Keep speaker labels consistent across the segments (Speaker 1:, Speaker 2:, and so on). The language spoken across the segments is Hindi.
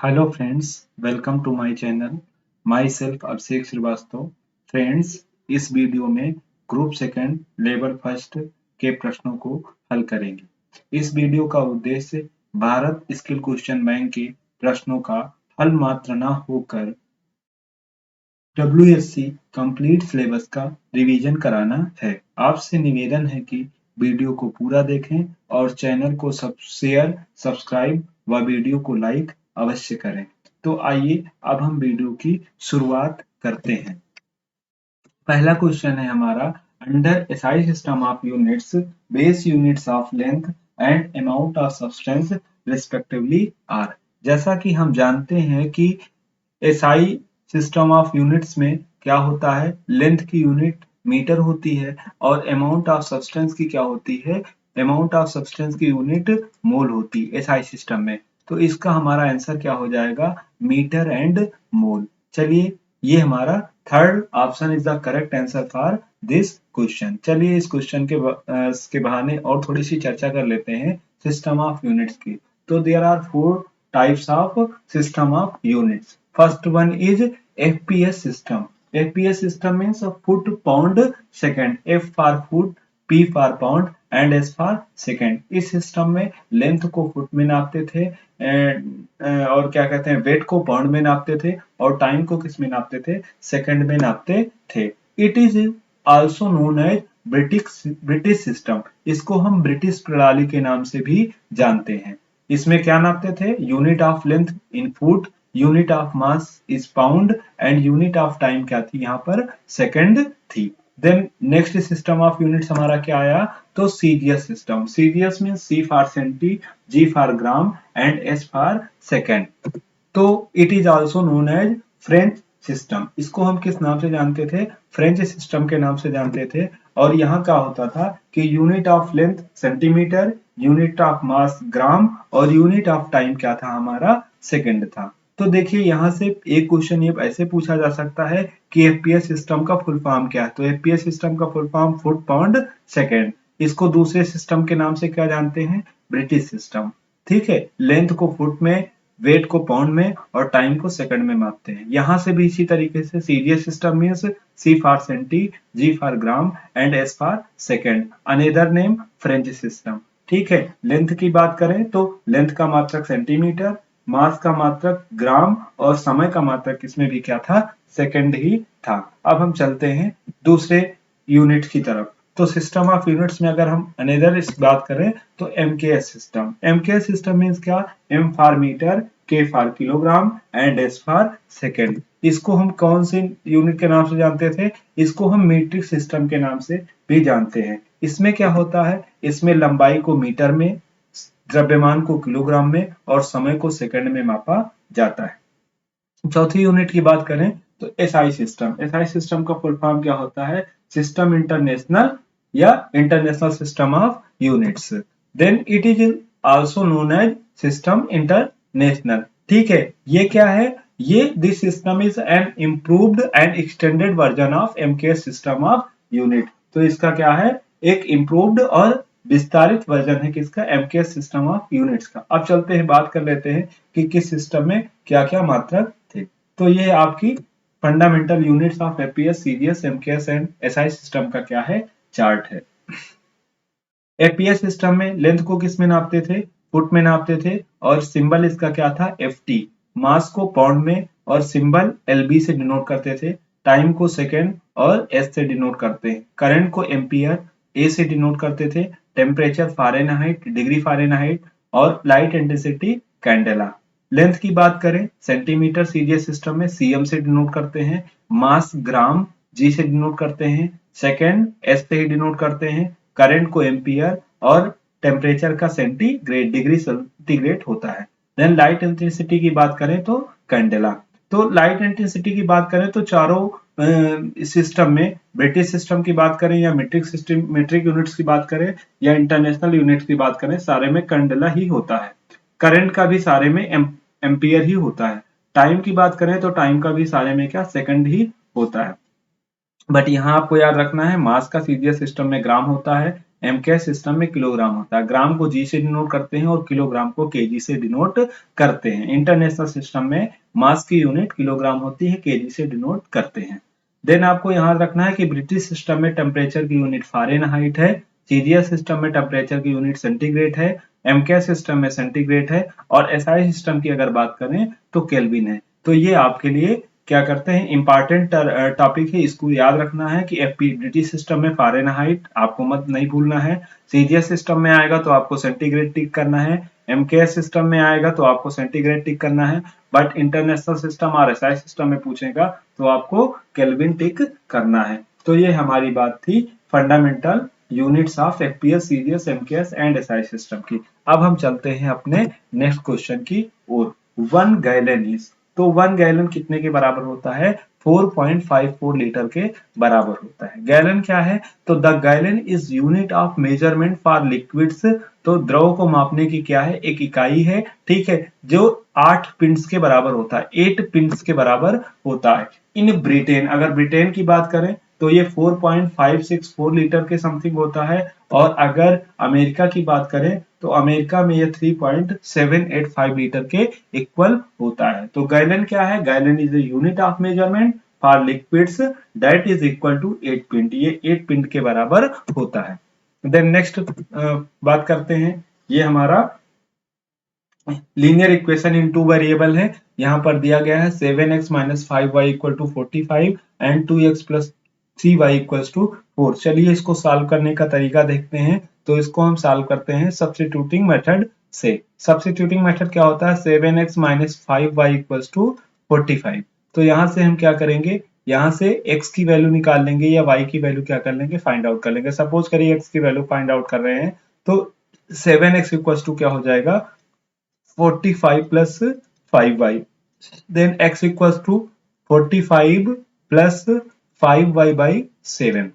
Speaker 1: Hello friends, welcome to my channel. Myself Abhishek Shrivastava. Friends, इस वीडियो में ग्रुप सेकंड लेवल फर्स्ट के प्रश्नों को हल करेंगे. इस वीडियो का उद्देश्य भारत स्किल क्वेश्चन बैंक के प्रश्नों का हल मात्र न होकर WSC कंप्लीट सिलेबस का रिवीजन कराना है. आपसे निवेदन है कि वीडियो को पूरा देखें और चैनल को शेयर, सब्सक्राइब व वीडियो को लाइक अवश्य करें. तो आइए अब हम वीडियो की शुरुआत करते हैं. पहला क्वेश्चन है हमारा, under SI system of units base units of length and amount of substance respectively are. जैसा कि हम जानते हैं कि एसआई सिस्टम ऑफ यूनिट्स में क्या होता है, लेंथ की यूनिट मीटर होती है और अमाउंट ऑफ सब्सटेंस की क्या होती है, अमाउंट ऑफ सब्सटेंस की यूनिट मोल होती है एसआई सिस्टम में. तो इसका हमारा आंसर क्या हो जाएगा, मीटर एंड मोल. चलिए, ये हमारा third option is the correct answer for this question. चलिए इस क्वेश्चन के बहाने और थोड़ी सी चर्चा कर लेते हैं सिस्टम ऑफ यूनिट्स की. तो there are four types of system of units. First one is FPS system. FPS system means foot pound second. F for foot, P for pound and S for second. इस सिस्टम में लेंथ को फुट में नापते थे और क्या कहते हैं, वेट को पाउंड में नापते थे और टाइम को किस में नापते थे, सेकंड में नापते थे. It is also known as British system. इसको हम ब्रिटिश प्रणाली के नाम से भी जानते हैं. इसमें क्या नापते थे, unit of length in foot, unit of mass is pound and unit of time क्या थी यहाँ पर, सेकंड थी. Then next system of units हमारा क्या आया, तो CGS system. CGS means C for centi, G for gram and S for second. तो it is also known as French system. इसको हम किस नाम से जानते थे, फ्रेंच सिस्टम के नाम से जानते थे. और यहाँ क्या होता था कि unit of length centimetre, unit of mass gram और यूनिट ऑफ टाइम क्या था हमारा, सेकंड था. तो देखिए यहाँ से एक क्वेश्चन ये ऐसे पूछा जा सकता है कि एफपीएस सिस्टम का फुल फॉर्म क्या है. तो एफपीएस सिस्टम का full form foot pound second. इसको दूसरे सिस्टम के नाम से क्या जानते हैं, ब्रिटिश सिस्टम. ठीक है, लेंथ को फुट में, वेट को पाउंड में और टाइम को सेकंड में मापते हैं. यहां से भी इसी तरीके से CGS system means C for centi, G for gram and S for second. Another name French system. ठीक है, लेंथ की बात करें तो लेंथ का मात्रक सेंटीमीटर, मास का मात्रक ग्राम और समय का मात्रक इसमें भी क्या था, सेकंड ही था. अब हम चलते हैं दूसरे यूनिट की तरफ. तो सिस्टम ऑफ यूनिट्स में अगर हम अनदर इस बात करें तो MKS system. MKS system means क्या, एम फॉर मीटर, के for kilogram and S for second. इसको हम कौन से यूनिट के नाम से जानते थे, इसको हम मीट्रिक सिस्टम के नाम से भी जानते हैं. इसमें क्या होता है, इसमें लंबाई को मीटर में, द्रव्यमान को किलोग्राम में और समय को सेकंड में मापा जाता है. चौथी यूनिट की बात करें तो एसआई सिस्टम. एसआई सिस्टम का फुल फॉर्म क्या होता है, सिस्टम इंटरनेशनल या international system of units. Then it is also known as system international. ठीक है, ये क्या है, ये this system is an improved and extended version of MKS system of unit. तो इसका क्या है, एक इम्प्रूव्ड और विस्तारित वर्जन है किसका, एमकेएस सिस्टम ऑफ यूनिट्स का. अब चलते हैं, बात कर लेते हैं कि किस सिस्टम में क्या क्या मात्रक थे. तो ये आपकी fundamental units of FPS, CGS, MKS and SI system का क्या है, चार्ट है. एफपीएस सिस्टम में लेंथ को किस में नापते थे, फुट में नापते थे और सिंबल इसका क्या था, एफटी. मास को पाउंड में और सिंबल एलबी से डिनोट करते थे. टाइम को सेकंड और एस से डिनोट करते हैं. करंट को एम्पियर, ए से डिनोट करते थे. टेम्परेचर फारेनहाइट, डिग्री फारेनहाइट और लाइट इंटेंसिटी कैंडेला. लेंथ की बात करें, सेंटीमीटर सीजीएस सिस्टम में सीएम से डिनोट करते हैं. मास ग्राम, जी से डिनोट करते हैं. सेकंड एस से ही डिनोट करते हैं. करंट को एम्पियर और टेम्परेचर का सेंटीग्रेड, डिग्री सेंटीग्रेड होता है. देन लाइट इंटेंसिटी की बात करें तो कैंडेला. तो लाइट इंटेंसिटी की बात करें तो चारों सिस्टम में, ब्रिटिश सिस्टम की बात करें या मीट्रिक सिस्टम, मीट्रिक यूनिट्स की बात करें या इंटरनेशनल यूनिट्स की बात करें, सारे में कैंडेला ही होता है. करंट का भी सारे में एम्पियर ही होता है. टाइम की बात करें तो टाइम का भी सारे में क्या, सेकंड ही होता है. बट यहाँ आपको याद रखना है, मास का सीजीएस सिस्टम में ग्राम होता है, MCAS सिस्टम में किलोग्राम होता है। ग्राम को G से डिनोट करते हैं और किलोग्राम को kg से डिनोट करते हैं। इंटरनेशनल सिस्टम में मास की यूनिट किलोग्राम होती है, kg से डिनोट करते हैं। देन आपको यहाँ रखना है कि ब्रिटिश सिस्टम में टेम्परेचर की यूनिट फ़ारेनहाइट है, CGS सिस्टम में टेम्परेचर की यूनिट सेंटीग्रेड है, MCAS सिस्टम में सेंटीग्रेड है और SI सिस्टम की अगर बात करें तो केल्विन है। तो ये आपके लिए क्या करते हैं, इंपॉर्टेंट टॉपिक है, इसको याद रखना है कि एफपी ब्रिटिश सिस्टम में फ़ारेनहाइट आपको मत नहीं भूलना है, सीजीएस सिस्टम में आएगा तो आपको सेंटीग्रेड टिक करना है, एमकेएस सिस्टम में आएगा तो आपको सेंटीग्रेड टिक करना है, बट इंटरनेशनल सिस्टम और एसआई सिस्टम में पूछेगा तो आपको केल्विन टिक करना है। तो ये हमारी बात थी fundamental units of FPS, CGS, MKS and SI system की। अब हम चलते हैं अपने नेक्स्ट क्वेश्चन की ओर। 1 गैलन इज, तो 1 गैलन कितने के बराबर होता है, 4.54 लीटर के बराबर होता है। गैलन क्या है, तो the gallon is unit of measurement for liquids, तो द्रव को मापने की क्या है, एक इकाई है, ठीक है, जो 8 पिंट्स के बराबर होता है, 8 पिंट्स के बराबर होता है। इन ब्रिटेन, अगर ब्रिटेन की बात करें तो ये 4.564 लीटर के समथिंग होता है, और अगर अमेरिका की बात करें तो अमेरिका में ये 3.785 लीटर के इक्वल होता है। तो गैलन क्या है, gallon is the unit of measurement for liquids that is equal to 8 pint, ये 8 पिंट के बराबर होता है। देन नेक्स्ट बात करते हैं, ये हमारा लीनियर इक्वेशन इन 2 वेरिएबल है। यहाँ पर दिया गया है 7x minus 5y equal to 45 and 2x plus 3y equal to 4। चलिए इसको सॉल्व करने का तरीका देखते हैं। तो इसको हम सॉल्व करते हैं सब्स्टिट्यूटिंग मेथड से। सब्स्टिट्यूटिंग मेथड क्या होता है, 7x minus 5y equal to 45। तो यहाँ से हम क्या करेंगे, यहाँ से x की वैल्यू निकाल लेंगे या y की वैल्यू क्या कर लेंगे, फाइंड आउट कर लेंगे। सपोज करिए x की वैल्यू फाइंड आउट कर रहे हैं, तो 7x इक्वल टू क्या हो जाएगा, 45 plus 5y, then x equals to 45 plus 5y by 7।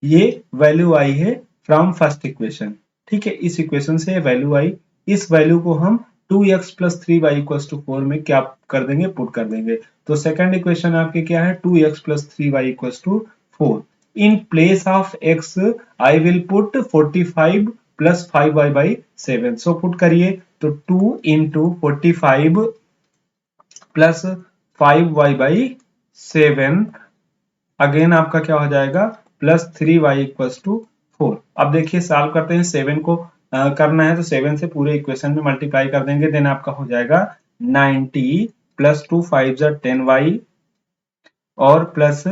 Speaker 1: ये वैल्यू आई है फ्रॉम फर्स्ट इक्वेशन, ठीक है, इस इक्वेशन से वैल्यू आई। इस वैल्यू को हम 2x plus 3y equals to 4 में क्या कर देंगे, पुट कर देंगे। तो सेकंड इक्वेशन आपके क्या है, 2x plus 3y equals to 4। In place of x I will put 45 plus 5y by 7। So put करिए, तो 2 into 45 plus 5y by 7 again आपका क्या हो जाएगा, प्लस 3y इक्वल्स टू 4। अब देखिए सॉल्व करते हैं, 7 को करना है तो 7 से पूरे इक्वेशन में मल्टीप्लाई कर देंगे, देन आपका हो जाएगा 90 प्लस 2 5 जा 10y और प्लस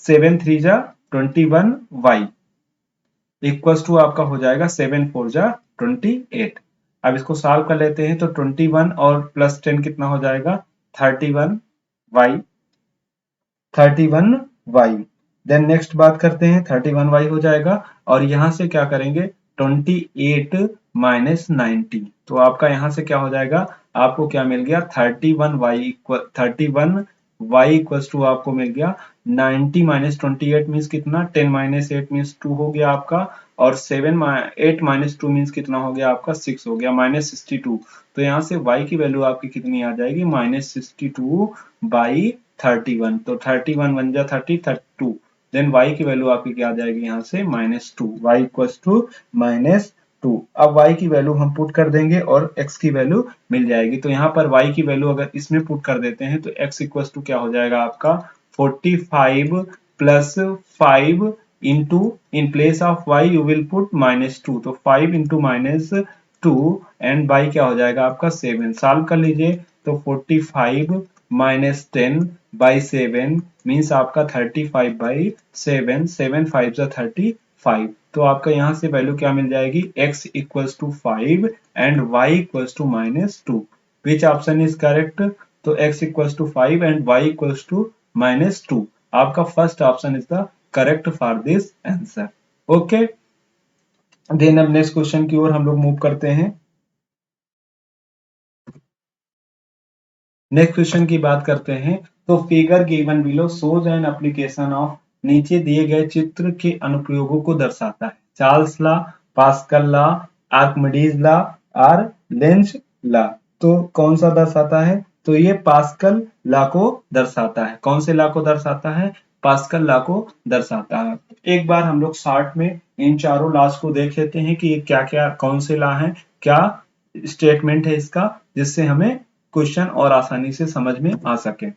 Speaker 1: 7 3 जा 21y इक्वल्स टू आपका हो जाएगा 7 4 जा 28। अब इसको सॉल्व कर लेते हैं, तो 21 और प्लस 10 कितना हो जाएगा, 31y। देन नेक्स्ट बात करते हैं, 31y हो जाएगा, और यहां से क्या करेंगे, 28 माइनस 90। तो आपका यहां से क्या हो जाएगा, आपको क्या मिल गया, 31y इक्वल्स टू आपको मिल गया 90 माइनस 28 मीन्स कितना, 10 माइनस 8 मीन्स 2 हो गया आपका, और 8 माइनस 2 मीन्स कितना हो गया आपका, 6 हो गया, माइनस 62। तो यहाँ से y की वैल्यू आपकी कितनी आ जाएगी, माइनस 62 बाई 31। तो 31 1 जा 30, 32। देन y की वैल्यू आपकी क्या आ जाएगी, यहाँ से -2, y इक्वल्स टू -2। अब y की वैल्यू हम पुट कर देंगे और x की वैल्यू मिल जाएगी। तो यहाँ पर y की वैल्यू अगर इसमें पुट कर देते हैं तो x इक्वल्स टू क्या हो जाएगा आपका, 45 plus 5 into, in place of y you will put -2, तो 5 इंटू -2 एंड y क्या हो जाएगा आपका 7। सॉल्व कर लीजिए, तो 45 माइनस 10 बाई 7 मीन्स आपका 35 बाई 7, 7 5 जा 35। तो आपका यहाँ से वैल्यू क्या मिल जाएगी, x equals to 5 and y equals to -2। Which option is correct, तो x equals to 5 and y equals to -2। आपका first option is the correct for this answer. Okay, then अब नेक्स्ट क्वेश्चन की ओर हम लोग मूव करते हैं। नेक्स्ट क्वेश्चन की बात करते हैं, तो figure given below shows an application of, नीचे दिए गए चित्र के अनुप्रयोगों को दर्शाता है। Charles law, pascal law, Archimedes law और लेंज लॉ। तो कौन सा दर्शाता है, तो ये पास्कल लॉ को दर्शाता है। कौन से लॉ को दर्शाता है, पास्कल लॉ को दर्शाता है। एक बार हम लोग शॉर्ट में इन चारों लॉज को देख लेते हैं कि ये क्या क्या कौन से लॉ हैं, क्या स्टेटमेंट है इसका, जिससे हमें क्वेश्चन और आसानी से समझ में आ सके।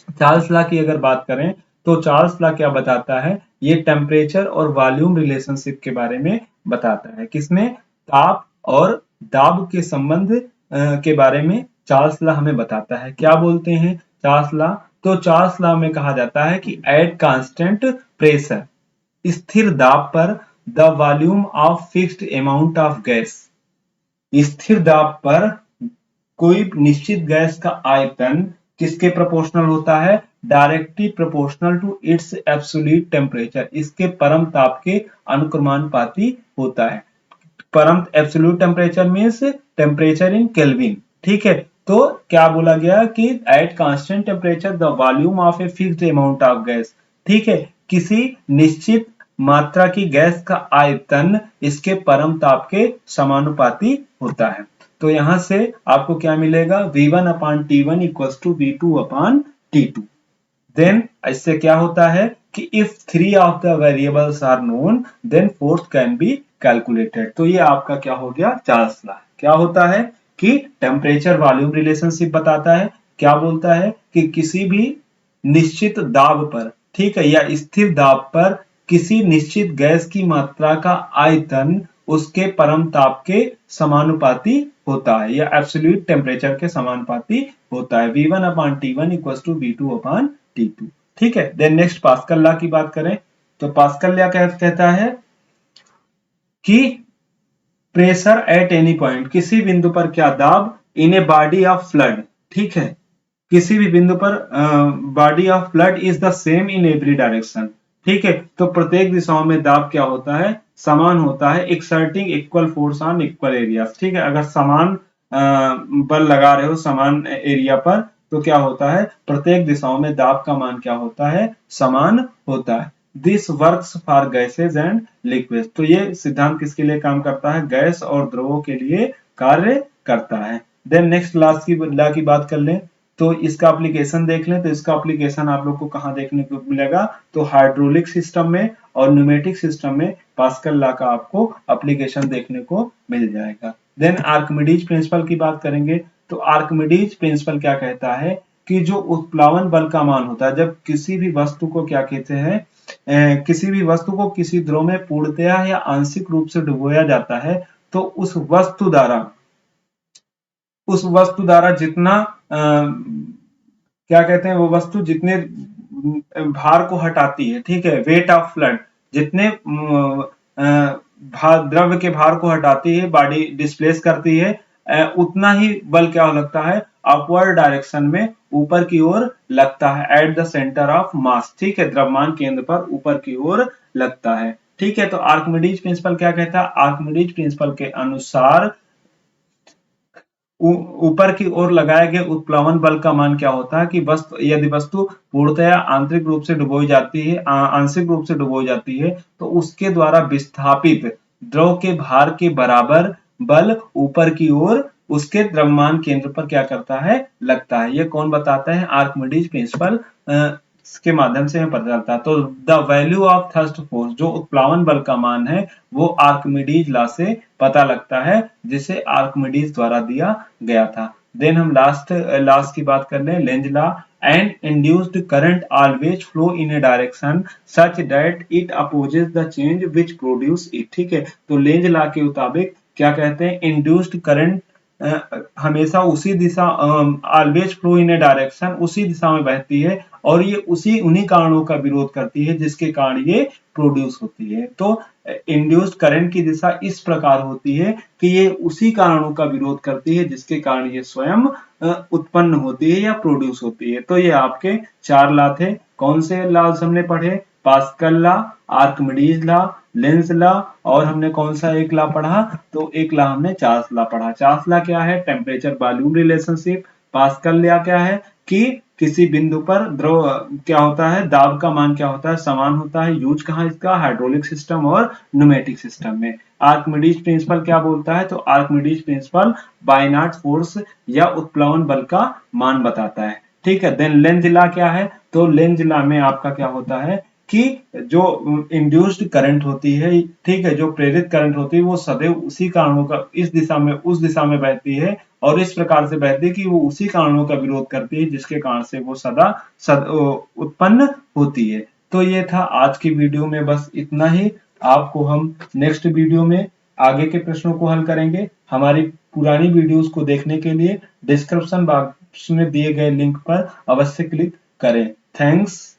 Speaker 1: चार्ल्स लॉ की अगर बात करें तो चार्ल्स लॉ क्या बताता है, ये टेम्परेचर और वॉल्यूम रिलेशनशिप के बारे में बताता है। किसमें? ताप और दाब के संबंध के बारे में चार्ल्स लॉ हमें बताता है। क्या बोलते हैं चार्ल्स लॉ? तो चार्ल्स लॉ में कहा जाता है कि एट कांस्टेंट प्रेशर, स्थिर दाब पर, the volume of fixed amount of gas, स्थिर दाब पर कोई निश्चित गैस का आयतन किसके प्रोपोर्शनल होता है? Directly proportional to its absolute temperature, इसके परम ताप के अनुक्रमानुपाती होता है। परम absolute temperature means temperature in kelvin, ठीक है। तो क्या बोला गया कि at constant temperature the volume of a fixed amount of gas, ठीक है, किसी निश्चित मात्रा की गैस का आयतन इसके परम ताप के समानुपाती होता है। तो यहां से आपको क्या मिलेगा? V1 upon T1 equals to V2 upon T2। Then इससे क्या होता है कि if three of the variables are known then fourth can be calculated. तो ये आपका क्या हो गया? Charles law. क्या होता है कि टेम्परेचर वॉल्यूम रिलेशनशिप बताता है। क्या बोलता है कि किसी भी निश्चित दाब पर, ठीक है, या स्थिर दाब पर किसी निश्चित गैस की मात्रा का आयतन उसके परम ताप के समानुपाती होता है, या एब्सोल्यूट टेम्परेचर के समानुपाती होता है। V1 upon T1 equals to V2 upon T2, ठीक है। देन नेक्स्ट पास्कल लॉ की बात करें तो पास्कल लॉ कहता है कि प्रेशर एट एनी पॉइंट, किसी बिंदु पर क्या दाब, इन ए बॉडी ऑफ फ्लड, ठीक है, किसी भी बिंदु पर body of flood is the same in every direction, ठीक है। तो प्रत्येक दिशाओं में दाब क्या होता है? समान होता है। Exerting equal force on equal area, ठीक है। अगर समान बल लगा रहे हो समान एरिया पर तो क्या होता है? प्रत्येक दिशाओं में दाब का मान क्या होता है? समान होता है। This works for gases and liquid, तो ये सिद्धांत किसके लिए काम करता है? गैस और द्रवों के लिए कार्य करता है। देन नेक्स्ट लॉ की बात कर लें तो इसका एप्लीकेशन देख लें तो इसका एप्लीकेशन आप लोग को कहां देखने को मिलेगा? तो हाइड्रोलिक सिस्टम में और न्यूमेटिक सिस्टम में पास्कल लॉ का आपको एप्लीकेशन देखने को मिल जाएगा। देन आर्किमिडीज प्रिंसिपल की बात करेंगे तो आर्किमिडीज प्रिंसिपल क्या कहता है कि जो उत्प्लावन बल का मान होता है, जब किसी भी वस्तु को क्या कहते हैं, किसी भी वस्तु को किसी द्रव में पूर्णतया या आंशिक रूप से डुबोया जाता है तो उस वस्तु द्वारा जितना क्या कहते हैं, वो वस्तु जितने भार को हटाती है, ठीक है, वेट ऑफ फ्लड, जितने द्रव्य के भार को हटाती है, बॉडी डिस्प्लेस करती है, उतना ही बल क्या लगता है? अपवर्ड डायरेक्शन में ऊपर की ओर लगता है, at the centre of mass, ठीक है, द्रव्यमान केंद्र पर ऊपर की ओर लगता है, ठीक है। तो आर्किमिडीज प्रिंसिपल क्या कहता है? आर्किमिडीज प्रिंसिपल के अनुसार ऊपर की ओर लगाए गए उत्प्लावन बल का मान क्या होता है कि यदि वस्तु पूर्णतया आंतरिक रूप से डुबोई जाती है, आंशिक रूप से डुबोई जाती है, तो उसके द्वारा विस्थापित द्रव के भार के बराबर बल ऊपर की ओर उसके द्रव्यमान केंद्र पर क्या करता है? लगता है। ये कौन बताता है? आर्किमिडीज प्रिंसिपल के माध्यम से हमें पता चलता है। तो the value of thrust force, जो उत्प्लावन बल का मान है, वो आर्किमिडीज लॉ से पता लगता है, जिसे आर्किमिडीज द्वारा दिया गया था। देन हम लास्ट की बात कर लें, Lenz law. And induced current always flow in a direction such that it opposes the change which produce it, ठीक है। तो लेंज लॉ के मुताबिक क्या कहते हैं? इंड्यूस्ड करंट हमेशा उसी दिशा, always flow in a direction, उसी दिशा में बहती है और ये उन्हीं कारणों का विरोध करती है जिसके कारण ये प्रोड्यूस होती है। तो इंड्यूस्ड करंट की दिशा इस प्रकार होती है कि ये उसी कारणों का विरोध करती है जिसके कारण ये स्वयं उत्पन्न होती है या प्रोड्यूस होती है। तो ये आपके 4 लॉ थे। कौन से लॉ हमने पढ़े? Pascal law, Archimedes law, Lenz law, और हमने कौन सा एक लॉ पढ़ा? तो एक लॉ हमने चार्ल्स लॉ पढ़ा। चार्ल्स लॉ क्या है? Temperature volume relationship. Pascal law क्या है कि किसी बिंदु पर द्रव क्या होता है, दाब का मान क्या होता है? समान होता है। यूज कहाँ इसका? हाइड्रोलिक सिस्टम और न्यूमेटिक सिस्टम में। आर्किमिडीज प्रिंसिपल क्या बोलता है? तो आर्किमिडीज प्रिंसिपल बायनॉट फोर्स या उत्प्लवन बल का मान बताता है, ठीक है। देन लेंज लॉ क्या है? तो लेंज लॉ में आपका क्या होता है कि जो इंड्यूस्ड करंट होती है, ठीक है, जो प्रेरित करंट होती है वो सदैव उसी कारणों का इस दिशा में उस दिशा में बहती है और इस प्रकार से बहती है कि वो उसी कारणों का विरोध करती है जिसके कारण से वो उत्पन्न होती है। तो ये था आज की वीडियो में, बस इतना ही। आपको हम नेक्स्ट वीडियो में आगे के प्रश्नों को हल करेंगे। हमारी पुरानी वीडियोस को देखने के लिए डिस्क्रिप्शन बॉक्स में दिए गए लिंक पर अवश्य क्लिक करें। थैंक्स।